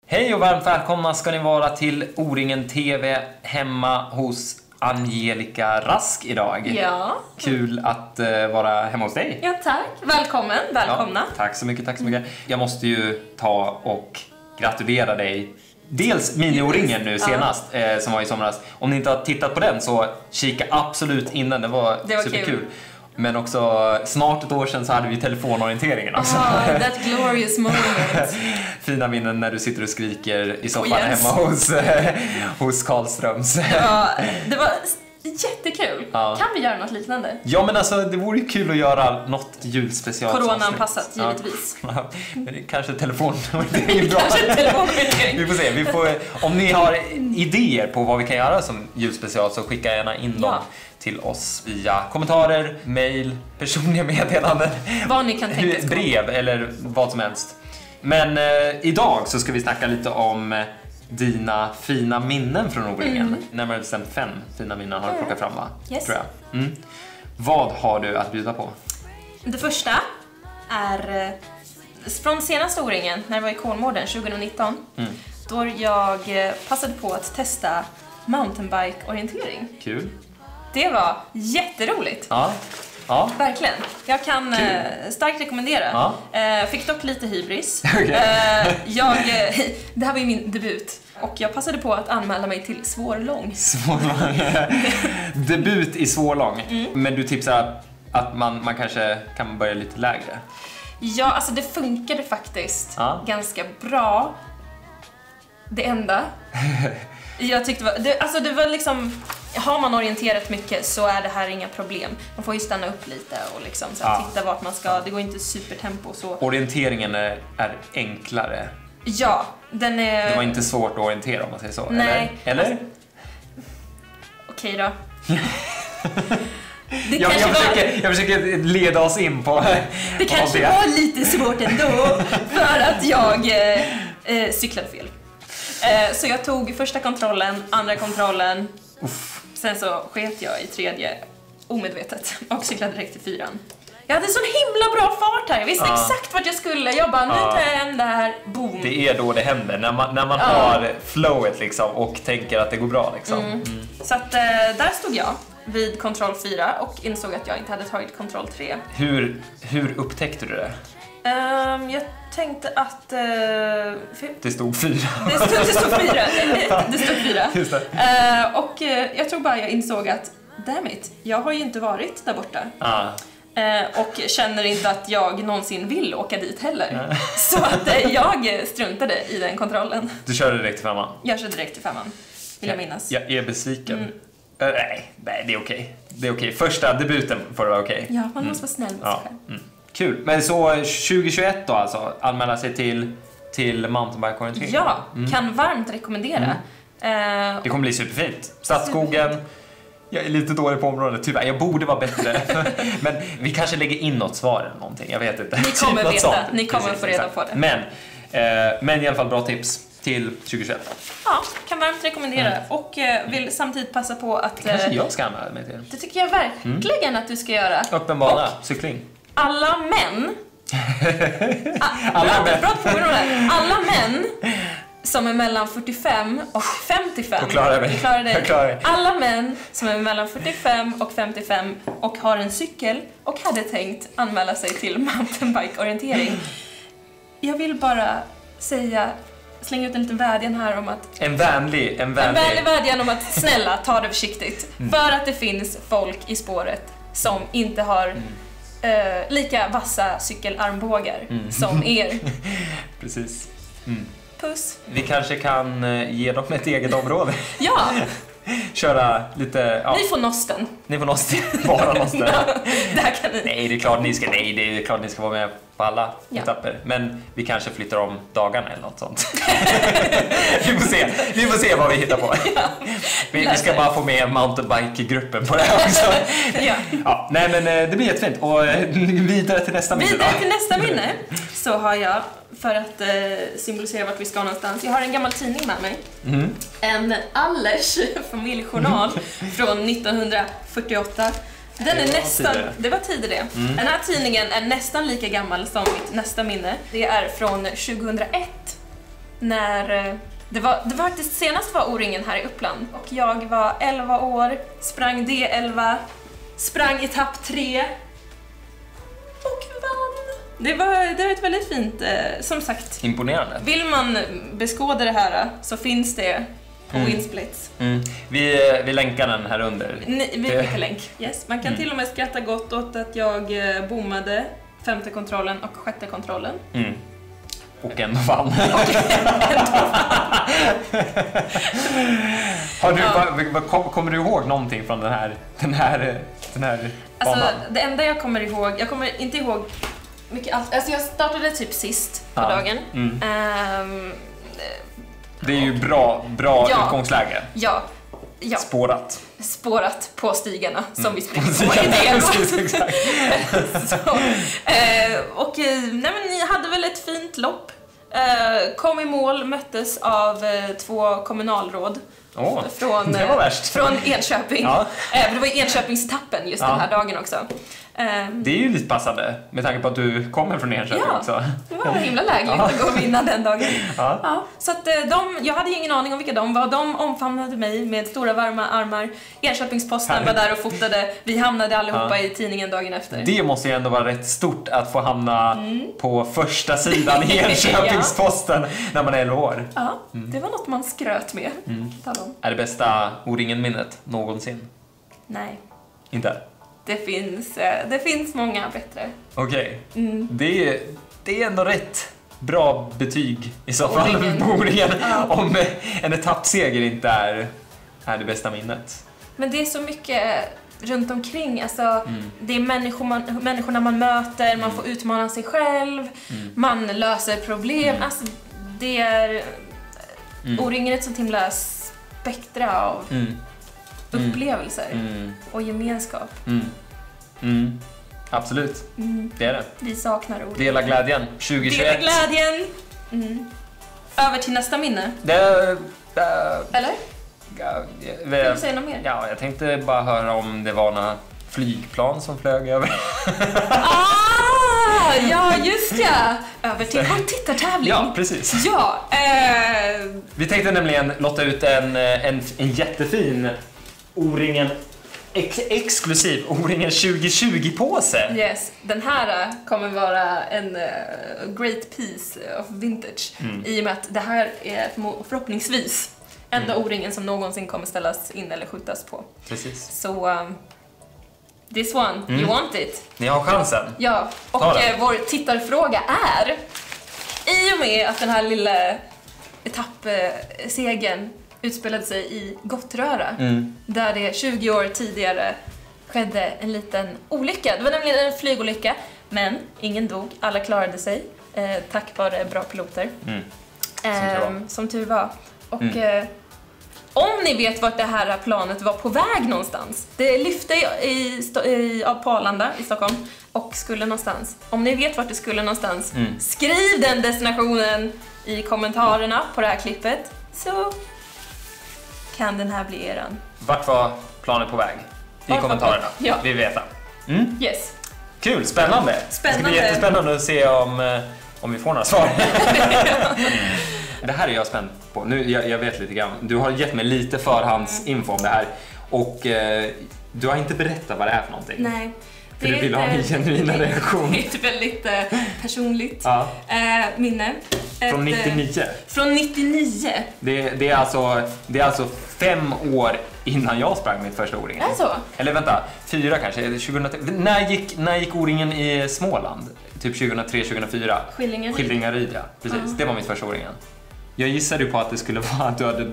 Hej och varmt välkomna ska ni vara till O-ringen TV hemma hos Angelica Rask idag. Ja. Kul att vara hemma hos dig. Ja, tack. Välkommen. Välkomna. Ja, tack så mycket, Jag måste ju ta och gratulera dig. Dels mini-O-ringen nu senast som var i somras. Om ni inte har tittat på den så kika absolut in den. Det var superkul. Kul. Men också snart ett år sedan så hade vi telefonorienteringen också. That glorious moment. Fina minnen när du sitter och skriker i soffan hemma hos Karlströms. Ja, det var jättekul. Ja. Kan vi göra något liknande? Ja, men alltså det vore ju kul att göra något julspecial. Corona-anpassat, givetvis. Ja. Kanske telefonorientering är bra. Vi får se. Om ni har idéer på vad vi kan göra som julspecial så skicka gärna in dem till oss via kommentarer, mail, personliga meddelanden, vad ni kan tänka sig, brev eller vad som helst. Men idag så ska vi snacka lite om dina fina minnen från O-ringen. Närmare bestämt 5 fina minnen har du plockat fram, va? Yes. Tror jag. Vad har du att bjuda på? Det första är från senaste O-ringen när jag var i Kolmården 2019. Då jag passade på att testa mountainbike-orientering. Kul. Det var jätteroligt. Ja. Verkligen. Jag kan starkt rekommendera. Fick dock lite hybris. Okay. Det här var ju min debut. Och jag passade på att anmäla mig till svårlång. Debut i svårlång. Men du tipsar att man kanske kan börja lite lägre. Ja, alltså det funkade faktiskt ganska bra. Det enda jag tyckte det var liksom, har man orienterat mycket så är det här inga problem. Man får ju stanna upp lite och liksom titta vart man ska. Det går inte supertempo så. Orienteringen är enklare. Ja, den är... Det var inte svårt att orientera om man säger så. Nej. Eller? Alltså... Okej då. Jag försöker leda oss in på det kanske var lite svårt ändå för att jag cyklade fel. Så jag tog första kontrollen, andra kontrollen. Sen så sket jag i tredje omedvetet och cyklade direkt till 4. Jag hade sån himla bra fart här. Jag visste exakt vart jag skulle. Jag bara, nu tar jag hem det här. Boom. Det är då det händer. När man har flowet liksom och tänker att det går bra liksom. Så att där stod jag vid kontroll 4 och insåg att jag inte hade tagit kontroll 3. Hur upptäckte du det? Jag tänkte att... det stod 4. Det stod 4. Det stod 4. Just det. Och jag tror bara jag insåg att damn it, jag har ju inte varit där borta. Och känner inte att jag någonsin vill åka dit heller. Så att jag struntade i den kontrollen. Du körde direkt till 5? Jag körde direkt till 5, vill jag minnas. Jag är besviken. Nej, det är okej. Det är okej. Första debuten får det vara okej. Ja, man måste vara snäll med sig själv. Kul. Men så 2021 då alltså, anmäla sig till mountainbike-orientering? Ja, kan varmt rekommendera. Det kommer bli superfint. Stadsskogen. Jag är lite dålig på området, tyvärr. Jag borde vara bättre. Men vi kanske lägger in något svar eller någonting. Jag vet inte. Ni kommer veta. Ni kommer få reda på det. Men i alla fall bra tips till 2021. Ja, kan varmt rekommendera. Och vill samtidigt passa på att... kanske jag ska anmäla mig till. Det tycker jag verkligen att du ska göra. Öppen bana, cykling. Alla män... Alla män som är mellan 45 och 55. Då klarar jag mig. Alla män som är mellan 45 och 55 och har en cykel och hade tänkt anmäla sig till mountainbike-orientering. Jag vill bara slänga ut en liten vädjan här om att... En vänlig vädjan om att snälla, ta det försiktigt. För att det finns folk i spåret som inte har lika vassa cykelarmbågar som er. Precis. Puss. Vi kanske kan ge dem ett eget område. Ja. Köra lite... Ja. Ni får nosten. Bara nosten. Där kan ni. Nej, det är klart ni ska vara med på alla etapper. Men vi kanske flyttar om dagarna eller något sånt. Vi får se vad vi hittar på. Vi ska bara få med mountainbike-gruppen på det här också. Nej, men det blir jättefint. Och vidare till nästa minne. Vidare till nästa minne så har jag, för att symbolisera vart vi ska någonstans, jag har en gammal tidning med mig. En Allers familjejournal från 1948. Den är nästan, det var tidigare. Den här tidningen är nästan lika gammal som mitt nästa minne. Det är från 2001. när det var faktiskt senast var O-ringen här i Uppland och jag var 11 år, sprang D11, sprang etapp 3 och vann. Det var ett väldigt fint, som sagt. Imponerande. Vill man beskåda det här så finns det på Winsplits. Vi länkar den här under. Vi skickar länk. Yes. Man kan till och med skratta gott åt att jag bommade 5:e kontrollen och 6:e kontrollen. Och ändå vann. Kommer du ihåg någonting från den här banan? Alltså, det enda jag kommer inte ihåg mycket allt. Alltså jag startade typ sist på dagen. Det är ju bra utgångsläge. Ja. Spårat på stigarna som vi springer på i det. Ni hade väl ett fint lopp. Kom i mål, möttes av 2 kommunalråd från Enköping. Det var Enköpingsetappen just den här dagen också. Det är ju lite passande med tanke på att du kommer från Enköping också. Det var himla lägligt att gå och vinna den dagen. Så att jag hade ingen aning om vilka de var. De omfamnade mig med stora varma armar. Enköpingsposten var där och fotade. Vi hamnade allihopa i tidningen dagen efter. Det måste ju ändå vara rätt stort att få hamna på första sidan i Enköpingsposten när man är 11 år. Ja, det var något man skröt med. Är det bästa O-ringen-minnet någonsin? Nej. Inte? Det finns många bättre. Okej. Det är ändå rätt bra betyg i så fall på O-ringen om en etappseger inte är det bästa minnet. Men det är så mycket runt omkring. Alltså, det är människorna man möter, man får utmana sig själv, man löser problem. Alltså, det är O-ringen är ett sånt himla spektra av upplevelser och gemenskap. Absolut, det är det. Vi saknar ord. Dela glädjen, 2021. Dela glädjen! Över till nästa minne. Eller? Vill du säga något mer? Ja, jag tänkte bara höra om det var några flygplan som flög över. Ja, just ja! Över till vår tittartävling. Ja, precis. Ja, vi tänkte nämligen lotta ut en jättefin O-ringen, exklusiv O-ringen 2020-påse. Yes, den här kommer vara en great piece of vintage. I och med att det här är förhoppningsvis enda O-ringen som någonsin kommer ställas in eller skjutas på. Precis. Så this one, you want it. Ni har chansen. Ja, och vår tittarfråga är: i och med att den här lilla etappsegern utspelade sig i Gottröra, där det 20 år tidigare skedde en liten olycka. Det var nämligen en flygolycka, men ingen dog, alla klarade sig tack vare bra piloter. Som tur var. Och om ni vet vart det här planet var på väg någonstans, det lyfte på Arlanda i Stockholm och skulle någonstans. Om ni vet vart det skulle någonstans, skriv den destinationen i kommentarerna på det här klippet, så kan den här bli eran. Vart var planet på väg? I kommentarerna. Ja. Vi vet det. Yes. Kul, spännande. Det ska bli jättespännande att se om vi får några svar. Det här är jag spänd på. Nu, jag vet lite grann. Du har gett mig lite förhandsinfo om det här. Och du har inte berättat vad det är för någonting. Nej. För du vill ha en genuina reaktion. Det är ett väldigt personligt minne. Från 99? Från 99. Det är alltså 5 år innan jag sprang mitt första O-ringen. Är det så? Eller vänta, 4 kanske. 2003. När gick O-ringen i Småland? Typ 2003-2004. Skillingaryd, ja. Precis, det var mitt första O-ringen. Jag gissade ju på att det skulle vara att du hade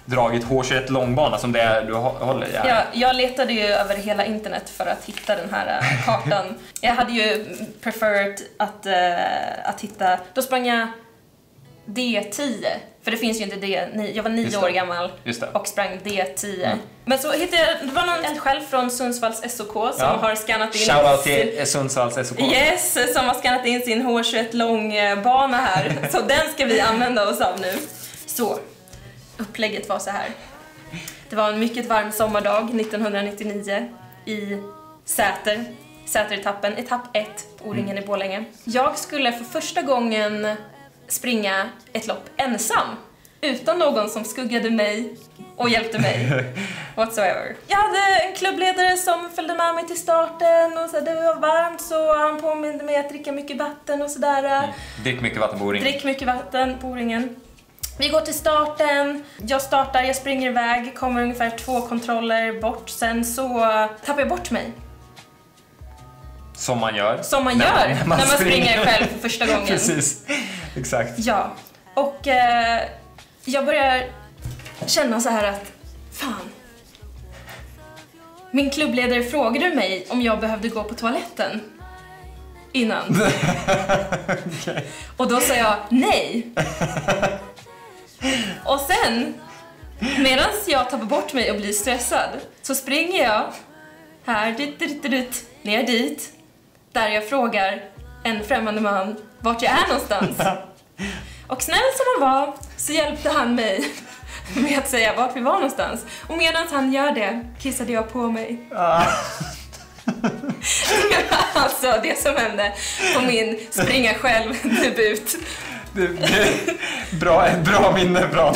dragit H21 långbana som det är du håller i här. Ja, jag letade ju över hela internet för att hitta den här kartan. Jag hade ju preferred att hitta. Då sprang jag D10. För det finns ju inte D9. Jag var 9 år gammal och sprang D10. Men så hittade jag, det var någon eldsjäl från Sundsvalls SOK som har skannat in... Shoutout till Sundsvalls SOK. Yes, som har skannat in sin H21 långbana här. Så den ska vi använda oss av nu. Så, upplägget var så här. Det var en mycket varm sommardag 1999 i Säteretappen, etapp 1 på O-ringen i Borlänge. Jag skulle för första gången springa ett lopp ensam. Utan någon som skuggade mig och hjälpte mig. Whatsoever. Jag hade en klubbledare som följde med mig till starten. Och så det var varmt så han påminde mig att dricka mycket vatten och sådär. Drick mycket vatten på O-ringen. Drick mycket vatten på O-ringen. Vi går till starten. Jag startar, jag springer iväg. Kommer ungefär 2 kontroller bort. Sen så tappar jag bort mig. Som man gör. Som man gör när man springer själv för första gången. Precis, exakt. Ja, och jag börjar känna så här att fan. Min klubbledare frågade mig om jag behövde gå på toaletten innan. Okay. Och då sa jag nej. Och sen, medan jag tappar bort mig och blir stressad, så springer jag här, dit, ner dit. Där jag frågar en främmande man vart jag är någonstans. Och snäll som han var så hjälpte han mig med att säga vart vi var någonstans. Och medan han gör det kissade jag på mig. Alltså det som hände på min springa själv-debut. Bra minne, bra.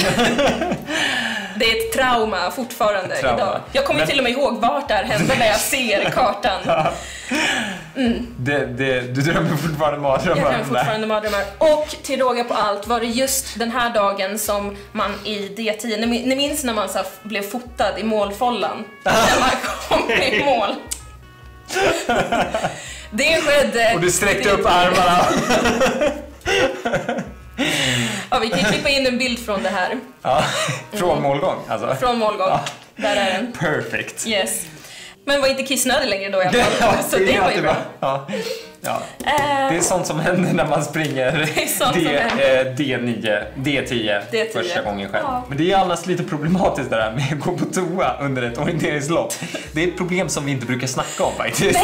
Det är ett trauma fortfarande idag. Jag kommer till och med ihåg vart det hände när jag ser kartan. Du drömmer fortfarande mardrömmar. Jag drömmer fortfarande mardrömmar. Och till råga på allt var det just den här dagen som man i D10, ni minns när man så blev fotad i målfållan? När man kom i mål. Det skedde. Och du sträckte upp armarna. Ja, vi kan klippa in en bild från det här. Ja, från målgång alltså. Från målgång. Ja. Där är den. Perfect. Yes. Men var inte kissnödig längre då i alla fall. Så det var ju bra. Ja. Det är sånt som händer när man springer D10 första gången själv. Ja. Men det är annars lite problematiskt det där med att gå på toa under ett orienteringslopp. Det är ett problem som vi inte brukar snacka om faktiskt.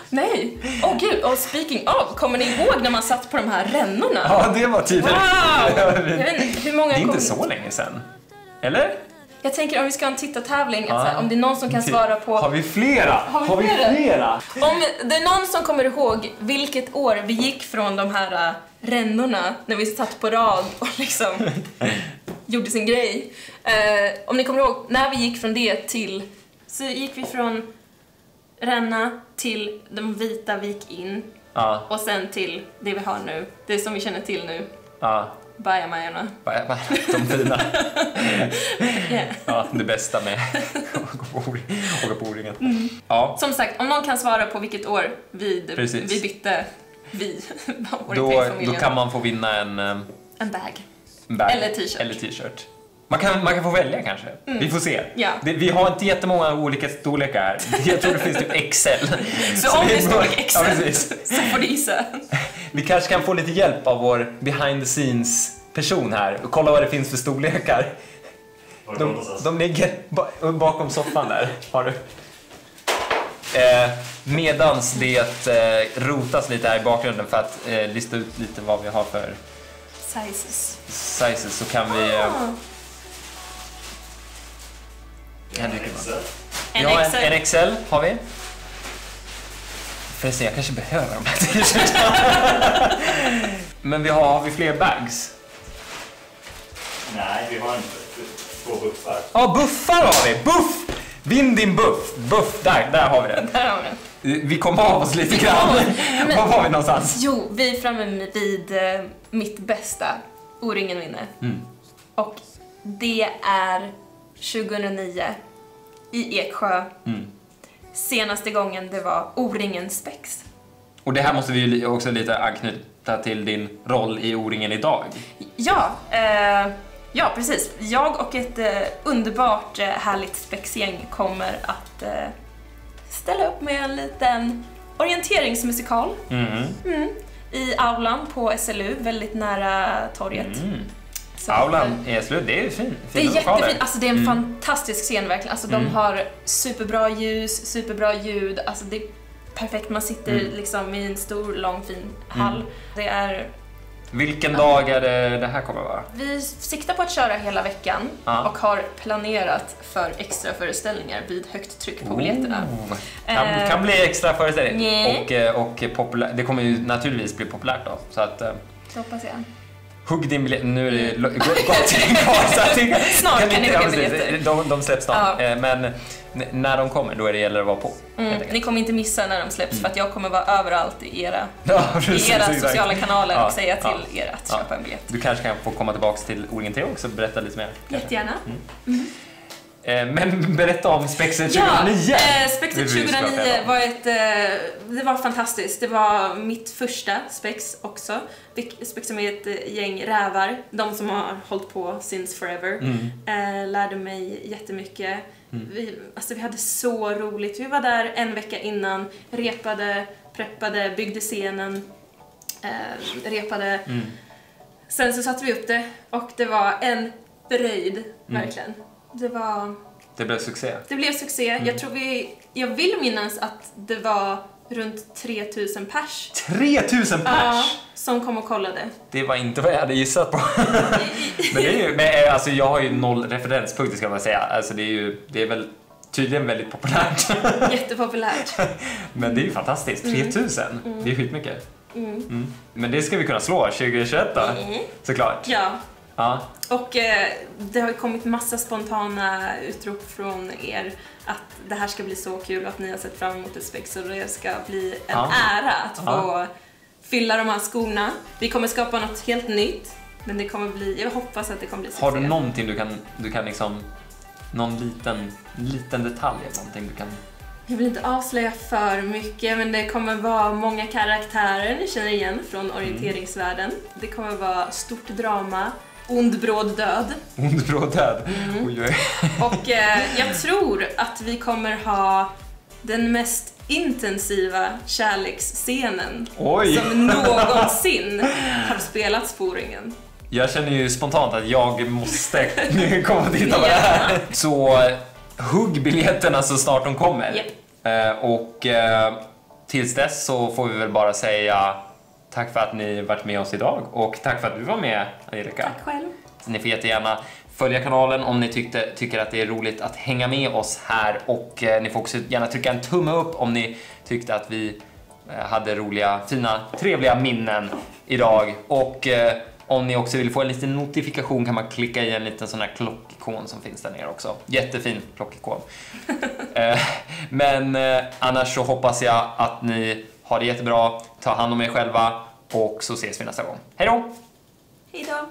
Nej. Åh gud, och speaking of, kommer ni ihåg när man satt på de här rännorna? Ja, det var tidigare. Wow! Jag vet inte, hur många det är inte så länge sedan. Eller? Jag tänker om vi ska ha en tittartävling, om det är någon som kan svara på... Har vi flera? Har vi flera? Om det är någon som kommer ihåg vilket år vi gick från de här rännorna när vi satt på rad och liksom gjorde sin grej. Om ni kommer ihåg, när vi gick från det till... Så gick vi från ränna till de vita vi gick in. Ja. Och sen till det vi har nu. Det som vi känner till nu. Ja. Bajamajorna. De fina. Yeah. Ja, det bästa med att åka på O-ringen. Ja. Som sagt, om någon kan svara på vilket år vi bytte då kan man få vinna en bag. Eller t-shirt. Man kan få välja kanske. Vi får se. Ja. Vi har inte jättemånga olika storlekar här. Jag tror det finns typ XL. Så om det är storlek XL så får du gissa. Vi kanske kan få lite hjälp av vår behind the scenes person här och kolla vad det finns för storlekar. De ligger bakom soffan där. Har du? Medans det rotas lite här i bakgrunden för att lista ut lite vad vi har för sizes så kan vi... En XL har vi. Förresten, jag kanske behöver de här t-shirtarna. Men har vi fler bags? Nej, vi har inte 2 buffar. Ja, buffar har vi! Buff! Vinn din buff! Buff, där har vi den. Där har vi den. Vi kom av oss lite grann. Var var vi någonstans? Jo, vi är framme vid mitt bästa O-ringen vinner. Och det är 2009 i Eksjö. Senaste gången det var O-ringen Spex. Och det här måste vi ju också lite anknyta till din roll i O-ringen idag. Ja, precis. Jag och ett underbart härligt spexgäng kommer att ställa upp med en liten orienteringsmusikal i aulan på SLU, väldigt nära torget. Aulan i SLU, det är fin. Det är jättefint, alltså det är en fantastisk scen verkligen. Alltså de har superbra ljus, superbra ljud, alltså det är perfekt. Man sitter liksom i en stor, lång, fin hall. Det är... Vilken dag är det här kommer vara? Vi siktar på att köra hela veckan och har planerat för extra föreställningar vid högt tryck på biljetterna. Kan bli extra föreställning. Och det kommer ju naturligtvis bli populärt då. Så att, det hoppas jag. Hugg din biljett. Nu är det gott kvar. Snart kan ni hugga biljetter. De släpps snart. Ja. Men när de kommer, då är det gäller att vara på. Ni kommer inte missa när de släpps för att jag kommer vara överallt i era sociala kanaler och säga till er att köpa en biljett. Du kanske kan få komma tillbaka till O-ringen 3 också och berätta lite mer. Jättegärna. Men berätta om Spexet 2009. Spexet 2009 var det var fantastiskt. Det var mitt första Spex också. Spex som är ett gäng rävar. De som har hållit på since forever. Lärde mig jättemycket. Vi hade så roligt. Vi var där en vecka innan. Repade, preppade, byggde scenen. Repade. Sen så satte vi upp det. Och det var en fröjd, verkligen. Det blev succé. Det blev succé. Jag vill minnas att det var runt 3000 pers. 3000 pers? Ja, som kom och kollade. Det var inte vad jag hade gissat på. Men jag har ju 0 referenspunkter ska man säga. Alltså det är väl tydligen väldigt populärt. Jättepopulärt. Men det är ju fantastiskt. 3000. Det är skitmycket. Men det ska vi kunna slå 2021 då. Såklart. Ja. Och det har ju kommit massa spontana utrop från er att det här ska bli så kul och att ni har sett fram emot ett Spex och det ska bli en ära att få fylla de här skorna. Vi kommer skapa något helt nytt, men det kommer bli, jag hoppas att det kommer bli succé. Har du någonting du kan liksom, någon liten detalj eller någonting du kan... Jag vill inte avslöja för mycket, men det kommer vara många karaktärer ni känner igen från orienteringsvärlden. Det kommer vara stort drama. Ond bråd död. Ond bråd död. Och jag tror att vi kommer ha den mest intensiva kärleksscenen som någonsin har spelats på O-ringen. Jag känner ju spontant att jag måste komma och titta på det här. Så hugg biljetterna så snart de kommer. Och tills dess så får vi väl bara säga tack för att ni varit med oss idag och tack för att du var med, Angelica. Tack själv. Ni får jättegärna följa kanalen om ni tycker att det är roligt att hänga med oss här och ni får också gärna trycka en tumme upp om ni tyckte att vi hade roliga, fina, trevliga minnen idag och om ni också vill få en liten notifikation kan man klicka i en liten sån här klockikon som finns där nere också. Jättefin klockikon. Men annars så hoppas jag att ni har det jättebra, ta hand om er själva och så ses vi nästa gång. Hej då! Hej då!